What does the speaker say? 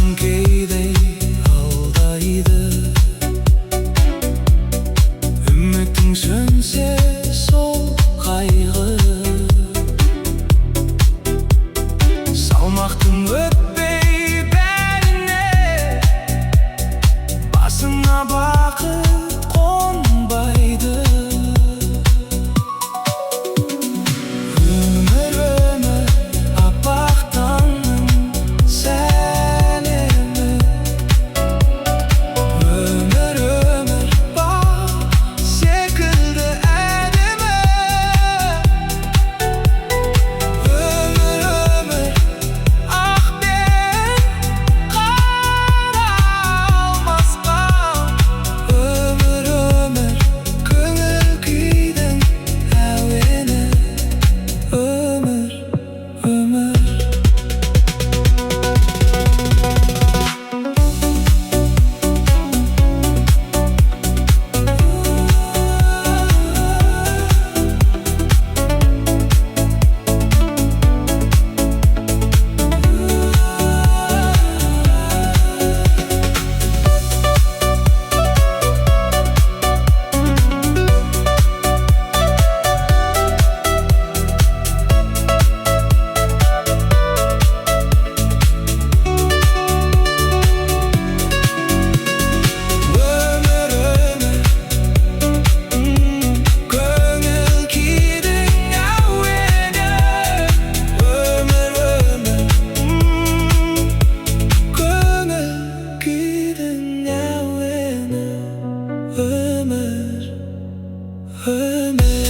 арман кейде алдайды, үмітің сөнсе сол қайғы. Салмақтың өтпей бәріне, басыңа бақыт қонбайды. Өмір, өмір, аппақ таңның сәлемі. Өмір, өмір, бақ секілді әдемі. Өмір, өмір, ақ пен қара алмасқа. Өмір, өмір, көңіл күйдің әуені. Өмір, өмір. Өмір, өмір, көңіл күйдің әуені. Өмір, өмір, көңіл күйдің әуені. Өмір, өмір.